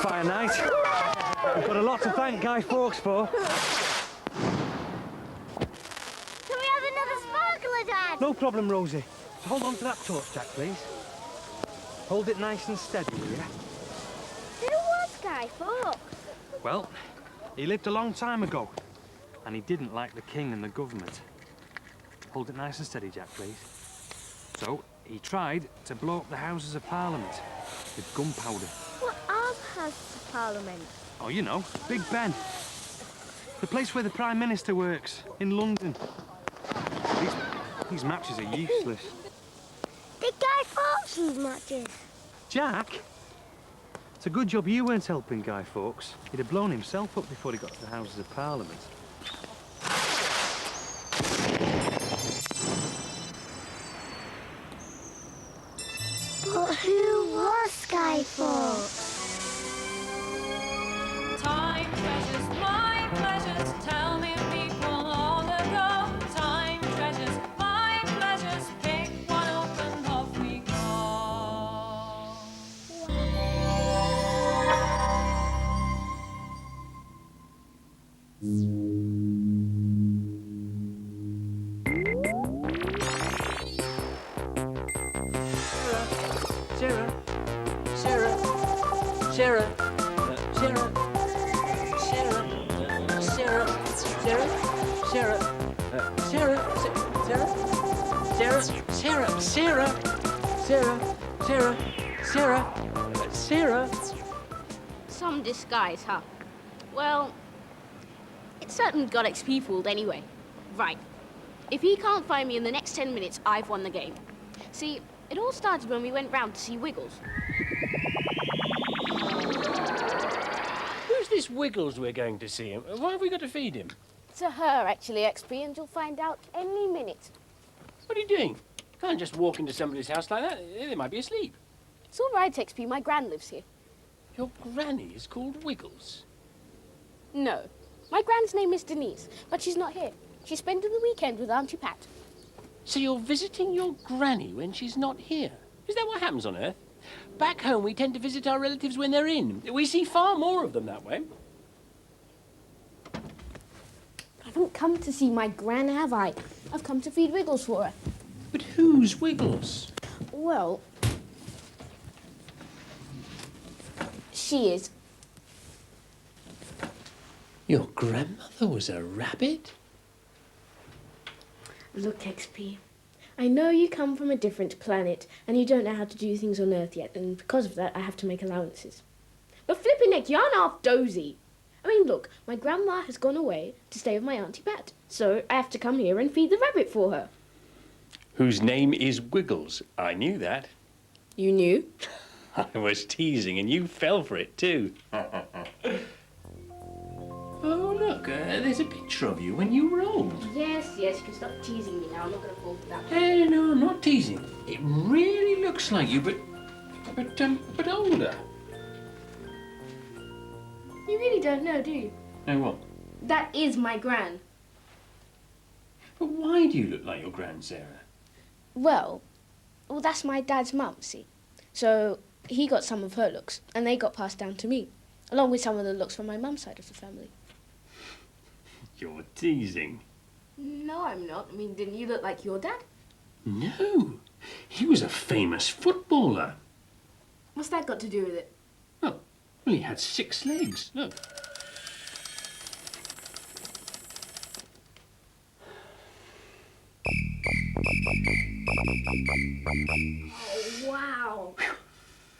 bonfire night. We've got a lot to thank Guy Fawkes for. Can we have another sparkler, Dad? No problem, Rosie. So hold on to that torch, Jack, please. Hold it nice and steady, will you? Who was Guy Fawkes? Well, he lived a long time ago, and he didn't like the king and the government. Hold it nice and steady, Jack, please. So, he tried to blow up the Houses of Parliament with gunpowder. What are the Houses of Parliament? Oh, you know, Big Ben. The place where the Prime Minister works, in London. These matches are useless. Did Guy Fawkes use matches? Jack? It's a good job you weren't helping Guy Fawkes. He'd have blown himself up before he got to the Houses of Parliament. But who was Guy Fawkes? Time treasures, my pleasures, tell me people long ago. Time treasures, my pleasures, pick one up and off we go. Sarah, Some disguise, huh? Well, it's certainly got XP fooled anyway. Right. If he can't find me in the next 10 minutes, I've won the game. See, it all started when we went round to see Wiggles. Who's this Wiggles we're going to see? Why have we got to feed him? To her, actually, XP, and you'll find out any minute. What are you doing? Can't just walk into somebody's house like that. They might be asleep. It's all right, XP. My gran lives here. Your granny is called Wiggles. No. My gran's name is Denise, but she's not here. She's spending the weekend with Auntie Pat. So you're visiting your granny when she's not here? Is that what happens on Earth? Back home, we tend to visit our relatives when they're in. We see far more of them that way. I haven't come to see my gran, have I? I've come to feed Wiggles for her. But who's Wiggles? Well, she is. Your grandmother was a rabbit? Look, XP, I know you come from a different planet and you don't know how to do things on Earth yet, and because of that, I have to make allowances. But flipping neck, you aren't half dozy. I mean, look, my grandma has gone away to stay with my Auntie Pat, so I have to come here and feed the rabbit for her. Whose name is Wiggles. I knew that. You knew? I was teasing and you fell for it too. Oh, look, there's a picture of you when you were old. Yes, you can stop teasing me now. I'm not going to fall for that. Hey, no, I'm not teasing. It really looks like you, but older. You really don't know, do you? No, what? That is my gran. But why do you look like your Grand Sarah? Well, that's my dad's mum, see? So he got some of her looks, and they got passed down to me, along with some of the looks from my mum's side of the family. You're teasing. No, I'm not. I mean, didn't you look like your dad? No, he was a famous footballer. What's that got to do with it? Oh, well, he had 6 legs. Look. Oh, wow.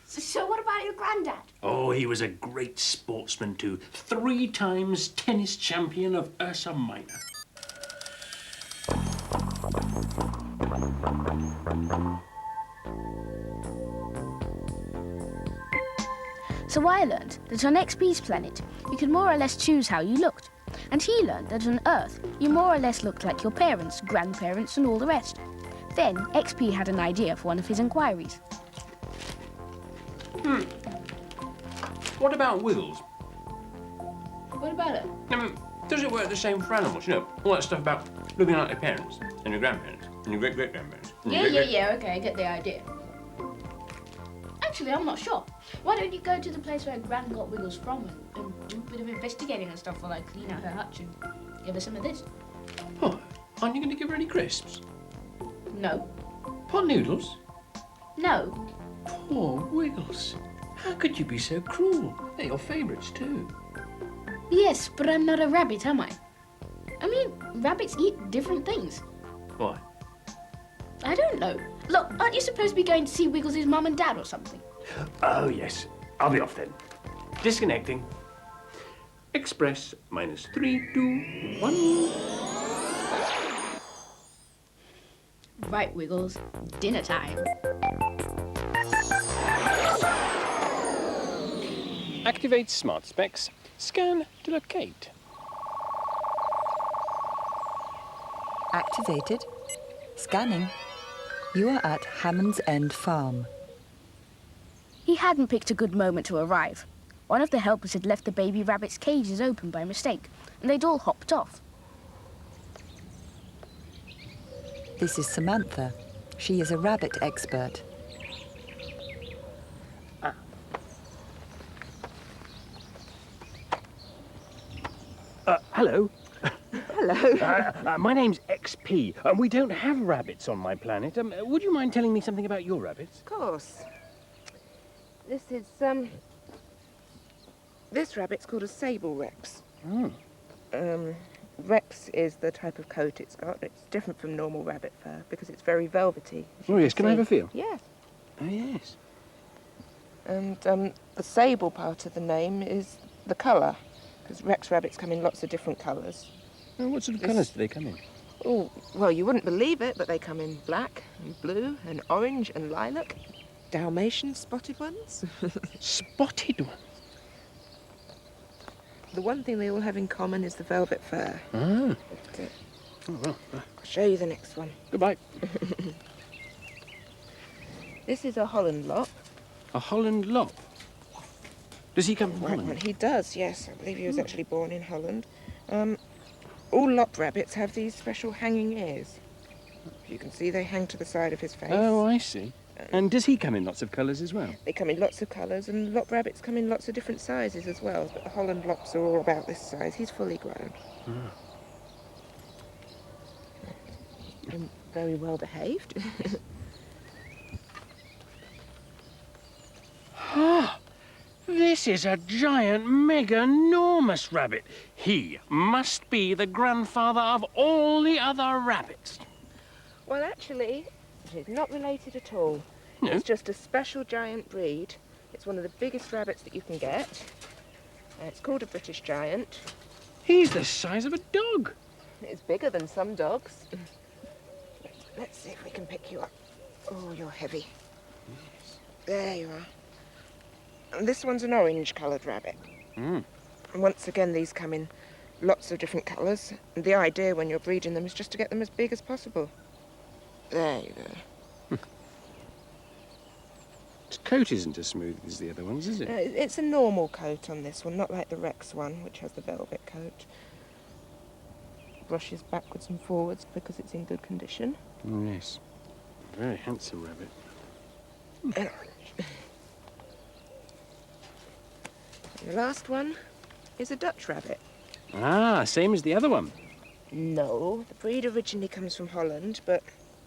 So what about your granddad? Oh, he was a great sportsman too. 3 times tennis champion of Ursa Minor. So I learned that on XP's planet, you could more or less choose how you looked. And he learned that on Earth, you more or less looked like your parents, grandparents, and all the rest. Then XP had an idea for one of his inquiries. What about Wiggles? What about it? Does it work the same for animals? You know, all that stuff about looking like your parents and your grandparents and your great-great-grandparents. Yeah, okay, I get the idea. Actually, I'm not sure. Why don't you go to the place where Gran got Wiggles from and do a bit of investigating and stuff while I clean out her hutch and give her some of this? Oh, aren't you going to give her any crisps? No. Pot noodles? No. Poor Wiggles. How could you be so cruel? They're your favourites too. Yes, but I'm not a rabbit, am I? I mean, rabbits eat different things. Why? I don't know. Look, aren't you supposed to be going to see Wiggles' mum and dad or something? Oh, yes. I'll be off then. Disconnecting. Express -3, 2, 1. Right, Wiggles. Dinner time. Activate smart specs. Scan to locate. Activated. Scanning. You are at Hammond's End Farm. He hadn't picked a good moment to arrive. One of the helpers had left the baby rabbits' cages open by mistake, and they'd all hopped off. This is Samantha. She is a rabbit expert. Hello. Hello. My name's XP, and we don't have rabbits on my planet. Would you mind telling me something about your rabbits? Of course. This rabbit's called a sable rex. Rex is the type of coat it's got. It's different from normal rabbit fur because it's very velvety. Oh, yes. Can I have a feel? Yes. Oh, yes. And the sable part of the name is the colour, because Rex rabbits come in lots of different colours. Oh, what sort of colours do they come in? Oh, well, you wouldn't believe it, but they come in black and blue and orange and lilac. Dalmatian spotted ones. Spotted ones? The one thing they all have in common is the velvet fur. Ah. But, Oh, well. I'll show you the next one. Goodbye. This is a Holland lop. A Holland lop? Does he come from Right Holland? one. He does, yes. I believe he was actually born in Holland. All lop rabbits have these special hanging ears. You can see they hang to the side of his face. Oh, I see. And does he come in lots of colours as well? They come in lots of colours, and lop rabbits come in lots of different sizes as well. But the Holland lops are all about this size. He's fully grown. And very well behaved. This is a giant, mega-enormous rabbit. He must be the grandfather of all the other rabbits. Well, actually, it's not related at all. No? It's just a special giant breed. It's one of the biggest rabbits that you can get. It's called a British Giant. He's the size of a dog. It's bigger than some dogs. Let's see if we can pick you up. Oh, you're heavy. There you are. And this one's an orange-coloured rabbit. And once again, these come in lots of different colours. And the idea when you're breeding them is just to get them as big as possible. There you go. His coat isn't as smooth as the other ones, is it? It's a normal coat on this one, not like the Rex one, which has the velvet coat. Brushes backwards and forwards because it's in good condition. Oh, yes. Very handsome rabbit. And orange. And the last one is a Dutch rabbit. Ah, same as the other one. No, the breed originally comes from Holland, but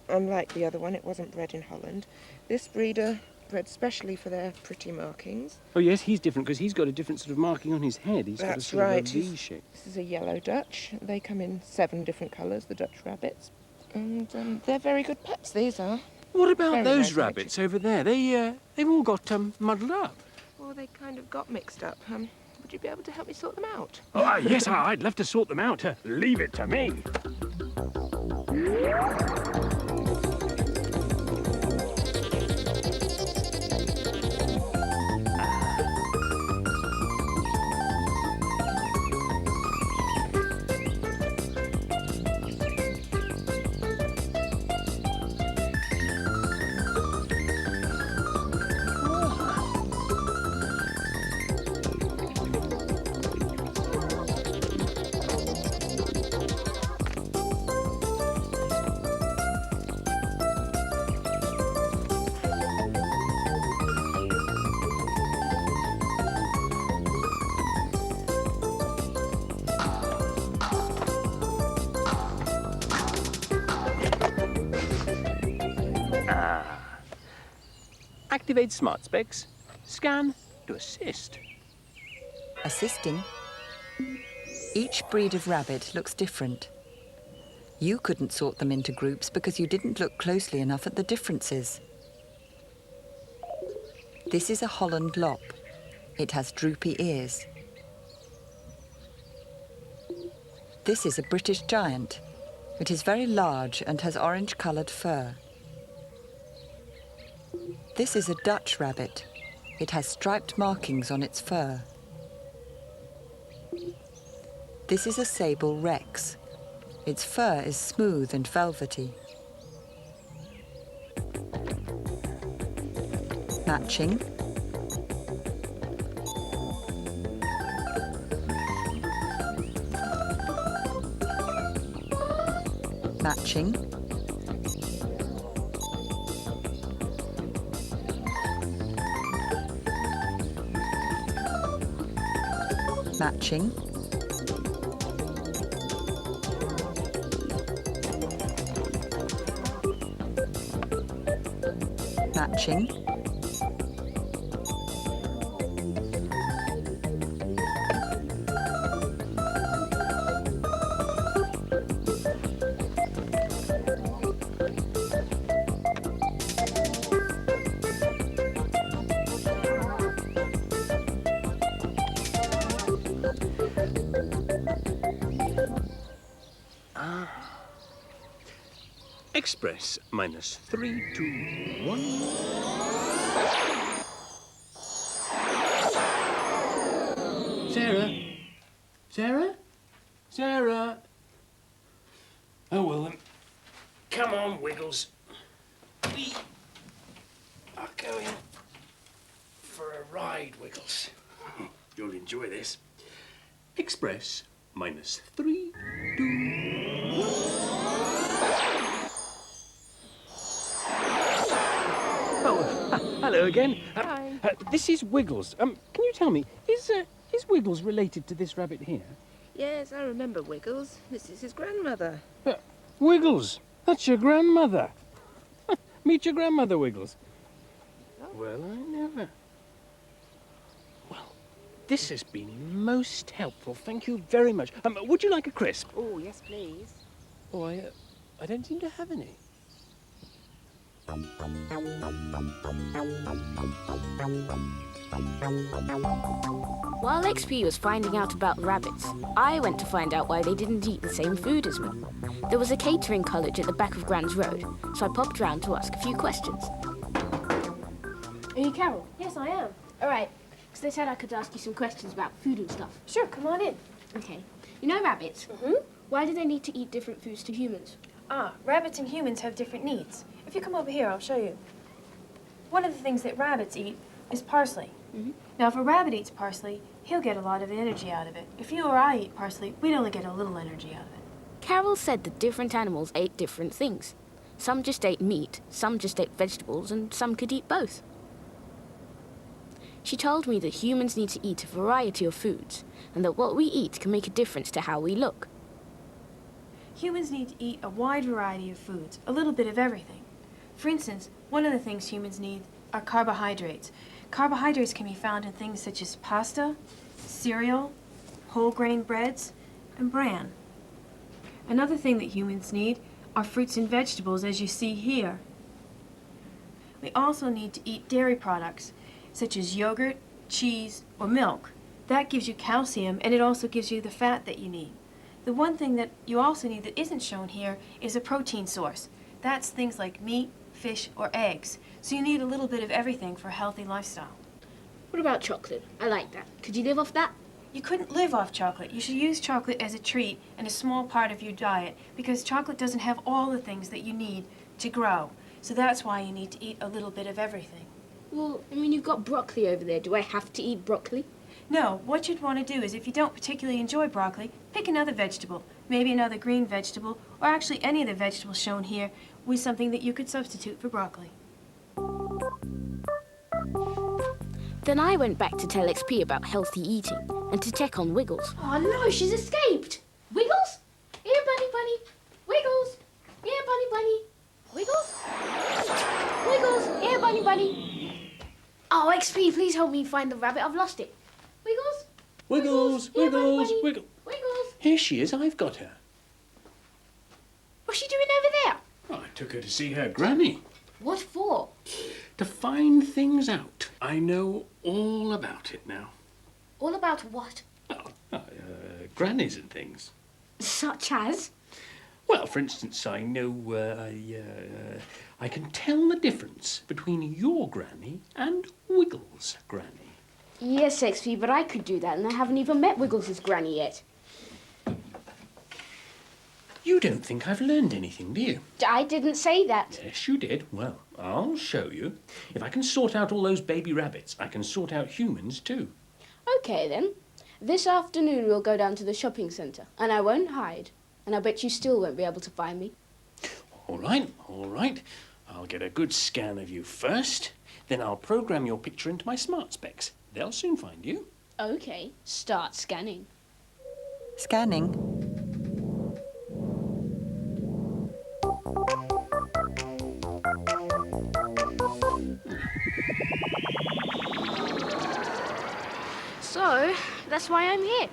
unlike the other one, it wasn't bred in Holland. This breeder bred specially for their pretty markings. Oh, yes, he's different because he's got a different sort of marking on his head. He's got a That's sort right. of a V shape. This is a yellow Dutch. They come in 7 different colours, the Dutch rabbits. And they're very good pets, these are. What about Very those nice, rabbits over there? They've all got muddled up. Well, they kind of got mixed up. Would you be able to help me sort them out? Oh, yes, I'd love to sort them out. Leave it to me. activate smart specs. Scan to assist. Assisting. Each breed of rabbit looks different. You couldn't sort them into groups because you didn't look closely enough at the differences. This is a Holland lop. It has droopy ears. This is a British giant. It is very large and has orange-coloured fur. This is a Dutch rabbit. It has striped markings on its fur. This is a sable rex. Its fur is smooth and velvety. Matching. Matching. Matching. Matching. Express minus 3, 2, 1. Sarah? Sarah? Sarah? Oh, well, then. Come on, Wiggles. We are going for a ride, Wiggles. You'll enjoy this. Express minus 3, 2, 1. Hello again. Hi. This is Wiggles. Can you tell me, is Wiggles related to this rabbit here? Yes, I remember Wiggles. This is his grandmother. Wiggles, that's your grandmother. Meet your grandmother, Wiggles. Oh. Well, I never. Well, this has been most helpful. Thank you very much. Would you like a crisp? Oh, yes, please. Oh, I don't seem to have any. While XP was finding out about rabbits, I went to find out why they didn't eat the same food as me. There was a catering college at the back of Grand's Road, so I popped round to ask a few questions. Are you Carol? Yes, I am. All right, because they said I could ask you some questions about food and stuff. Sure, come on in. Okay. You know rabbits? Mm-hmm. Why do they need to eat different foods to humans? Rabbits and humans have different needs. If you come over here, I'll show you. One of the things that rabbits eat is parsley. Mm-hmm. Now, if a rabbit eats parsley, he'll get a lot of energy out of it. If you or I eat parsley, we'd only get a little energy out of it. Carol said that different animals ate different things. Some just ate meat, some just ate vegetables, and some could eat both. She told me that humans need to eat a variety of foods, and that what we eat can make a difference to how we look. Humans need to eat a wide variety of foods, a little bit of everything. For instance, one of the things humans need are carbohydrates. Carbohydrates can be found in things such as pasta, cereal, whole grain breads, and bran. Another thing that humans need are fruits and vegetables, as you see here. We also need to eat dairy products, such as yogurt, cheese, or milk. That gives you calcium, and it also gives you the fat that you need. The one thing that you also need that isn't shown here is a protein source. That's things like meat, fish, or eggs. So you need a little bit of everything for a healthy lifestyle. What about chocolate? I like that. Could you live off that? You couldn't live off chocolate. You should use chocolate as a treat and a small part of your diet because chocolate doesn't have all the things that you need to grow. So that's why you need to eat a little bit of everything. Well, I mean, you've got broccoli over there. Do I have to eat broccoli? No, what you'd want to do is if you don't particularly enjoy broccoli, pick another vegetable, maybe another green vegetable, or actually any of the vegetables shown here with something that you could substitute for broccoli. Then I went back to tell XP about healthy eating and to check on Wiggles. Oh no, she's escaped! Wiggles? Here, bunny, bunny. Wiggles? Here, bunny, bunny. Wiggles? Wiggles? Here, bunny, bunny. XP, please help me find the rabbit. I've lost it. Wiggles? Wiggles, Yeah, Wiggles, buddy. Wiggles. Wiggles? Here she is, I've got her. What's she doing over there? Oh, I took her to see her granny. What for? To find things out. I know all about it now. All about what? Grannies and things. Such as? Well, for instance, I know, I can tell the difference between your granny and Wiggles' granny. Yes, XP, but I could do that, and I haven't even met Wiggles' granny yet. You don't think I've learned anything, do you? I didn't say that. Yes, you did. Well, I'll show you. If I can sort out all those baby rabbits, I can sort out humans too. Okay, then. This afternoon we'll go down to the shopping centre, and I won't hide. And I bet you still won't be able to find me. All right, all right. I'll get a good scan of you first. Then I'll program your picture into my smart specs. They'll soon find you. Okay, start scanning. Scanning. So, that's why I'm here.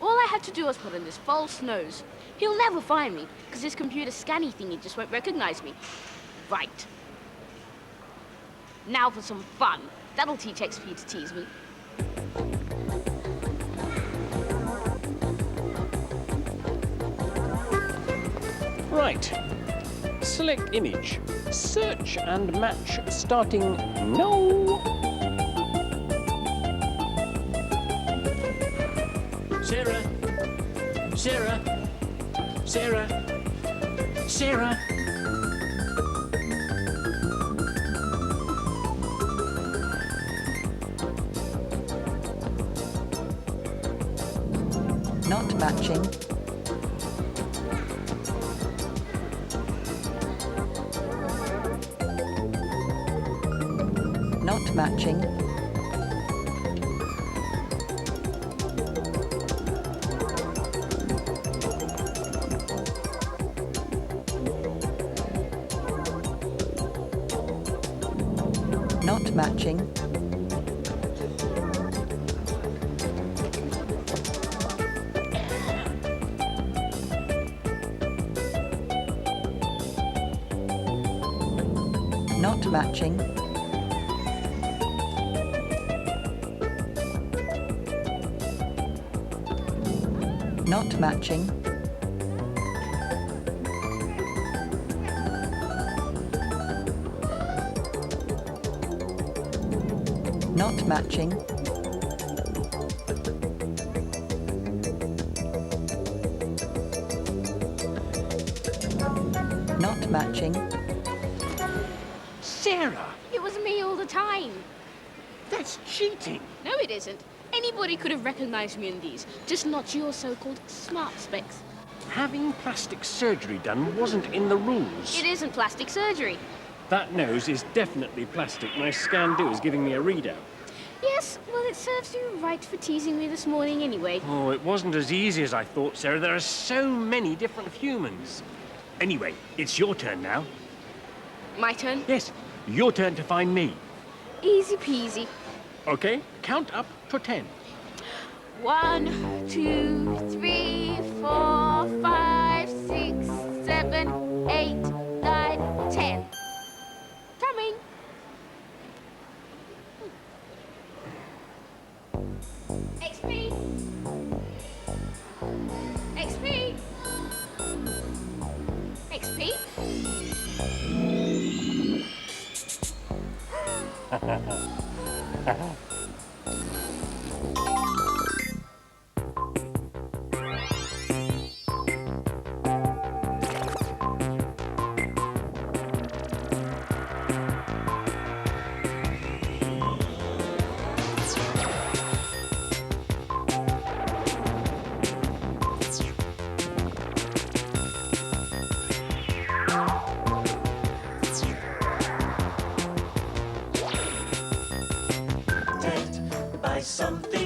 All I had to do was put in this false nose. He'll never find me, because this computer scanny thingy just won't recognize me. Right. Now for some fun. That'll teach XP to tease me. Right. Select image. Search and match starting now. Sarah. Sarah. Sarah. Sarah. Not matching. Not matching. Not matching. Not matching. Not matching. Not matching. Not matching. Sarah, It was me all the time. that's cheating. No, it isn't. Anybody could have recognized me in these, just not your so-called smart specs. Having plastic surgery done wasn't in the rules. It isn't plastic surgery. That nose is definitely plastic. My scan do is giving me a readout. Yes, well, it serves you right for teasing me this morning anyway. Oh, it wasn't as easy as I thought, Sarah. There are so many different humans. Anyway, it's your turn now. My turn? Yes, your turn to find me. Easy peasy. Okay, count up to 10. 1, 2, 3, 4, 5, 6, 7, 8, 9, 10. Coming. XP. XP. XP. Buy something